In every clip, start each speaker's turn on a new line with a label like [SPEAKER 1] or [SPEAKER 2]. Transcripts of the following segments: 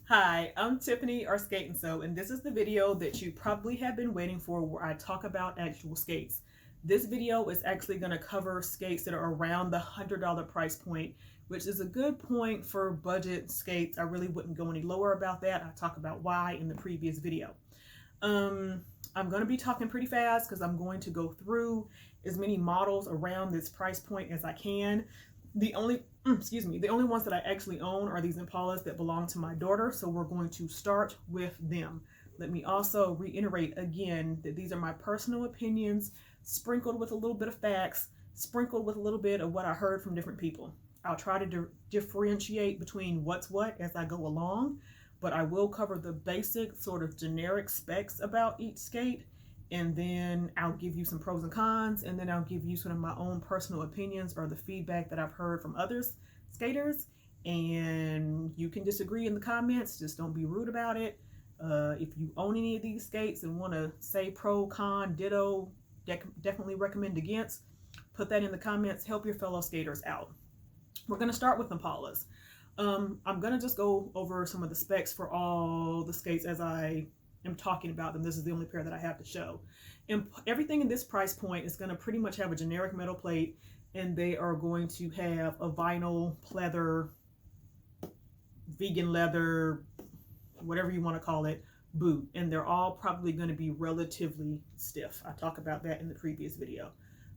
[SPEAKER 1] Hi, I'm Tiffany or Skate and Sew, and this is the video that you probably have been waiting for where I talk about actual skates. This video is actually going to cover skates that are around the $100 price point, which is a good point for budget skates. I really wouldn't go any lower about that. I talk about why in the previous video. Um, I'm going to be talking pretty fast because I'm going to go through as many models around this price point as I can. The only the only ones that I actually own are these Impalas that belong to my daughter, so we're going to start with them. Let me also reiterate again that these are my personal opinions, sprinkled with a little bit of facts, sprinkled with a little bit of what I heard from different people. I'll try to differentiate between what's what as I go along, but I will cover the basic sort of generic specs about each skate, and then I'll give you some pros and cons, and then I'll give you sort of my own personal opinions or the feedback that I've heard from others skaters. And you can disagree in the comments, just don't be rude about it. If you own any of these skates and want to say pro, con, ditto, definitely recommend against, put that in the comments. Help your fellow skaters out. We're going to start with Impalas. I'm going to just go over some of the specs for all the skates as I am talking about them. This is the only pair that I have to show. And everything in this price point is going to pretty much have a generic metal plate, and they are going to have a vinyl, pleather, vegan leather, whatever you want to call it, boot. And they're all probably going to be relatively stiff. I talked about that in the previous video.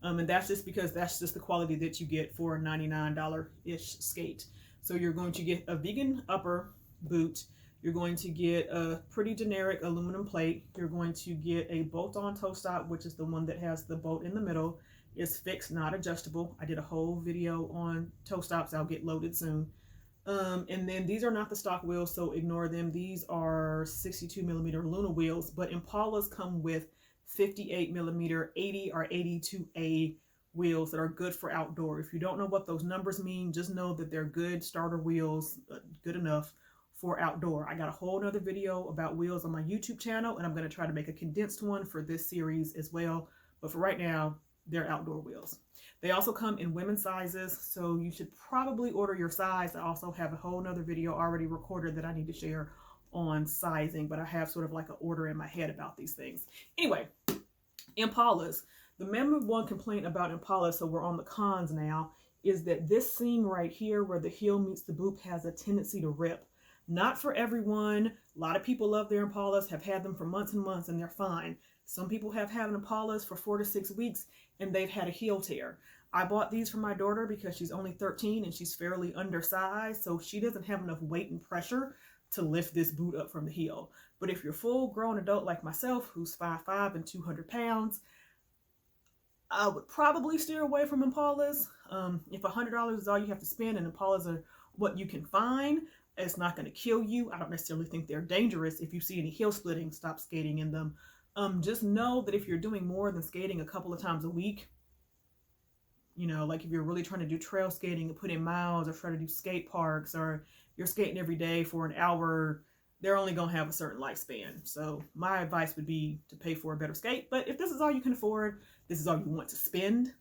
[SPEAKER 1] And that's just because that's just the quality that you get for a $99-ish skate. So you're going to get a vegan upper boot. You're going to get a pretty generic aluminum plate. You're going to get a bolt-on toe stop, which is the one that has the bolt in the middle. It's fixed, not adjustable. I did a whole video on toe stops. I'll get loaded soon. And then these are not the stock wheels, so ignore them. These are 62 millimeter Luna wheels, but Impalas come with 58 millimeter 80 or 82A wheels that are good for outdoor. If you don't know what those numbers mean, just know that they're good starter wheels, good enough for outdoor. I got a whole nother video about wheels on my YouTube channel, and I'm going to try to make a condensed one for this series as well. But for right now, they're outdoor wheels. They also come in women's sizes, so you should probably order your size. I also have a whole nother video already recorded that I need to share on sizing, but I have sort of like an order in my head about these things. Anyway, Impalas. The number one complaint about Impala, so we're on the cons now, is that this seam right here where the heel meets the boot has a tendency to rip. Not for everyone. A lot of people love their Impalas, have had them for months and months, and they're fine. Some people have had Impalas for 4 to 6 weeks, and they've had a heel tear. I bought these for my daughter because she's only 13 and she's fairly undersized, so she doesn't have enough weight and pressure to lift this boot up from the heel. But if you're a full-grown adult like myself, who's 5'5" and 200 pounds, I would probably steer away from Impalas. If $100 is all you have to spend and Impalas are what you can find, it's not going to kill you. I don't necessarily think they're dangerous. If you see any heel splitting, stop skating in them. Just know that if you're doing more than skating a couple of times a week, you know, like if you're really trying to do trail skating and put in miles or try to do skate parks, or you're skating every day for an hour, they're only going to have a certain lifespan. So my advice would be to pay for a better skate. But if this is all you can afford, this is all you want to spend,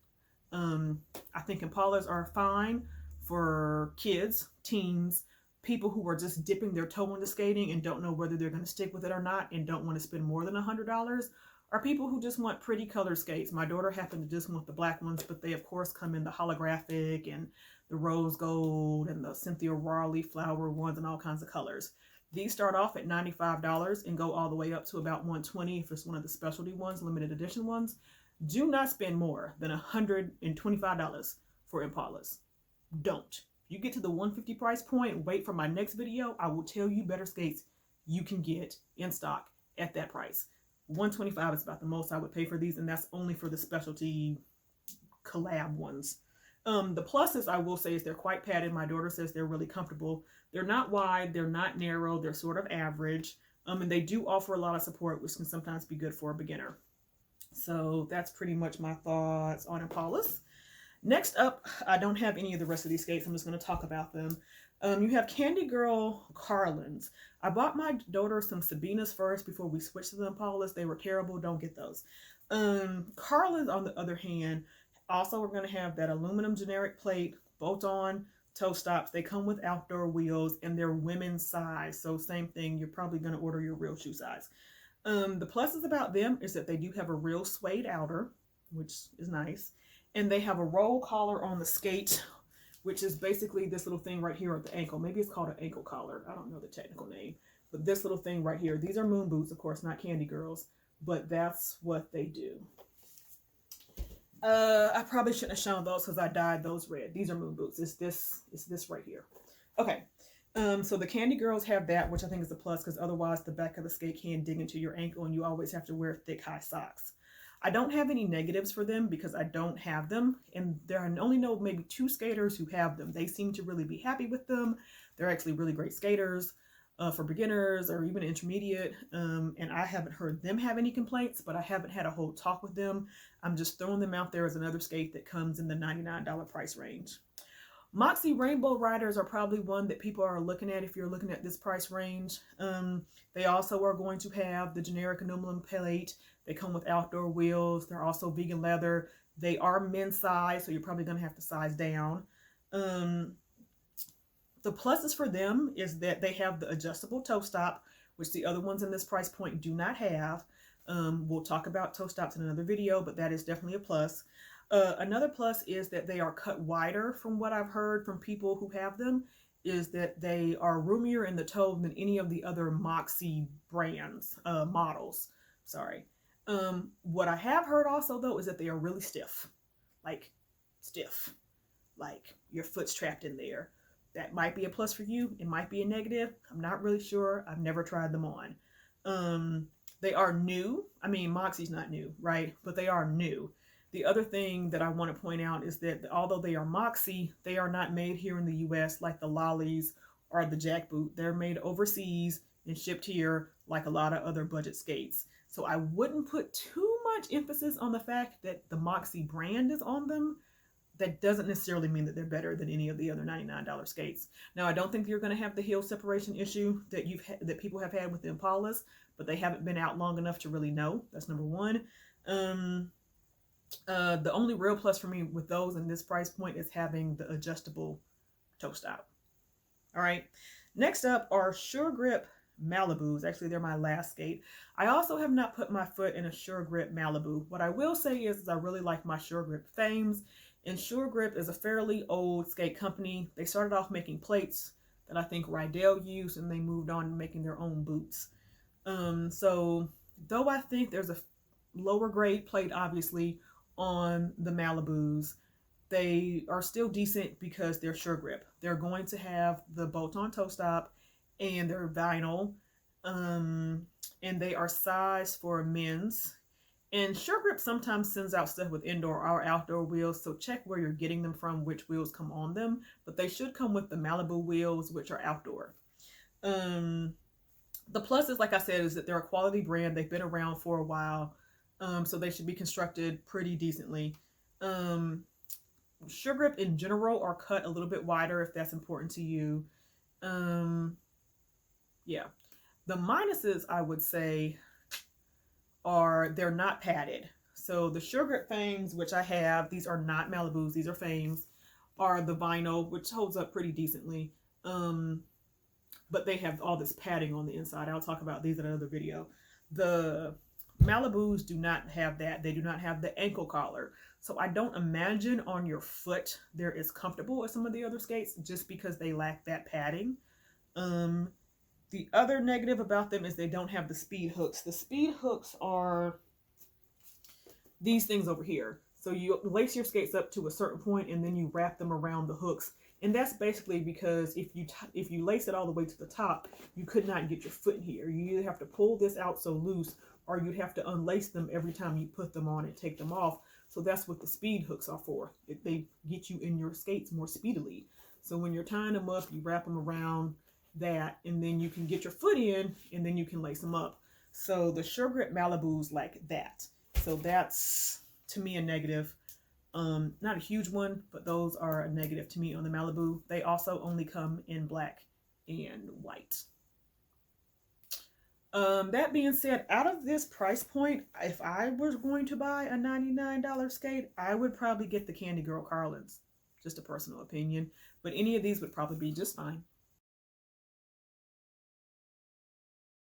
[SPEAKER 1] I think Impalas are fine for kids, teens, people who are just dipping their toe into skating and don't know whether they're going to stick with it or not and don't want to spend more than $100, or people who just want pretty color skates. My daughter happened to just want the black ones, but they of course come in the holographic and the rose gold and the Cynthia Raleigh flower ones and all kinds of colors. These start off at $95 and go all the way up to about $120 if it's one of the specialty ones, limited edition ones. Do not spend more than $125 for Impalas. Don't. You get to the $150 price point, wait for my next video. I will tell you better skates you can get in stock at that price. $125 is about the most I would pay for these, and that's only for the specialty collab ones. The pluses I will say is they're quite padded. My daughter says they're really comfortable. They're not wide, they're not narrow, they're sort of average, and they do offer a lot of support, which can sometimes be good for a beginner. So that's pretty much my thoughts on Impalas. Next up, I don't have any of the rest of these skates. I'm just going to talk about them. You have Candy Girl Carlins. I bought my daughter some Sabinas first before we switched to the Impalas. They were terrible. Don't get those. Carlins, on the other hand, also are going to have that aluminum generic plate, bolt-on toe stops. They come with outdoor wheels and they're women's size. So same thing, you're probably going to order your real shoe size. The pluses about them is that they do have a real suede outer, which is nice. And they have a roll collar on the skate, which is basically this little thing right here at the ankle. Maybe it's called an ankle collar. I don't know the technical name. But this little thing right here. These are moon boots, of course, not Candy Girls. But that's what they do. I probably shouldn't have shown those because I dyed those red. These are moon boots. It's this right here. Okay. So the Candy Girls have that, which I think is a plus because otherwise the back of the skate can dig into your ankle and you always have to wear thick, high socks. I don't have any negatives for them because I don't have them. And there I only know maybe 2 skaters who have them. They seem to really be happy with them. They're actually really great skaters. For beginners or even intermediate, and I haven't heard them have any complaints, but I haven't had a whole talk with them. I'm just throwing them out there as another skate that comes in the $99 price range. Moxie Rainbow Riders are probably one that people are looking at if you're looking at this price range. They also are going to have the generic aluminum plate. They come with outdoor wheels. They're also vegan leather. They are men's size, so you're probably going to have to size down. The pluses for them is that they have the adjustable toe stop, which the other ones in this price point do not have. We'll talk about toe stops in another video, but that is definitely a plus. Another plus is that they are cut wider from what I've heard from people who have them, is that they are roomier in the toe than any of the other Moxie brands, models. Sorry. What I have heard also, though, is that they are really stiff. Like, stiff. Like, your foot's trapped in there. That might be a plus for you. It might be a negative. I'm not really sure. I've never tried them on. They are new. I mean, Moxie's not new, right? But they are new. The other thing that I want to point out is that although they are Moxie, they are not made here in the US like the Lollies or the Jackboot. They're made overseas and shipped here like a lot of other budget skates. So I wouldn't put too much emphasis on the fact that the Moxie brand is on them. That doesn't necessarily mean that they're better than any of the other $99 skates. Now, I don't think you're going to have the heel separation issue that that people have had with the Impalas, but they haven't been out long enough to really know. That's number one. The only real plus for me with those in this price point is having the adjustable toe stop. All right. Next up are Sure Grip Malibus. Actually, they're my last skate. I also have not put my foot in a Sure Grip Malibu. What I will say is I really like my Sure Grip Fames. And Sure Grip is a fairly old skate company. They started off making plates that I think Rydell used, and they moved on to making their own boots. So though I think there's a lower grade plate, obviously, on the Malibus, they are still decent because they're Sure Grip. They're going to have the bolt-on toe stop, and they're vinyl, and they are sized for men's. And Sure Grip sometimes sends out stuff with indoor or outdoor wheels, so check where you're getting them from, which wheels come on them. But they should come with the Malibu wheels, which are outdoor. The pluses, like I said, is that they're a quality brand. They've been around for a while, so they should be constructed pretty decently. Sure Grip in general are cut a little bit wider if that's important to you. Yeah. The minuses, I would say, are they're not padded. So the Sure Grip Fames, which I have, these are not Malibus, these are Fames, are the vinyl, which holds up pretty decently. But they have all this padding on the inside. I'll talk about these in another video. The Malibus do not have that. They do not have the ankle collar. So I don't imagine on your foot they're as comfortable as some of the other skates just because they lack that padding. The other negative about them is they don't have the speed hooks. The speed hooks are these things over here. So you lace your skates up to a certain point and then you wrap them around the hooks. And that's basically because if you lace it all the way to the top, you could not get your foot in here. You either have to pull this out so loose or you'd have to unlace them every time you put them on and take them off. So that's what the speed hooks are for. They get you in your skates more speedily. So when you're tying them up, you wrap them around that, and then you can get your foot in, and then you can lace them up. So the Sure Grip Malibus like that. So that's, to me, a negative. Not a huge one, but those are a negative to me on the Malibu. They also only come in black and white. That being said, out of this price point, if I was going to buy a $99 skate, I would probably get the Candy Girl Carlins. just a personal opinion, but any of these would probably be just fine.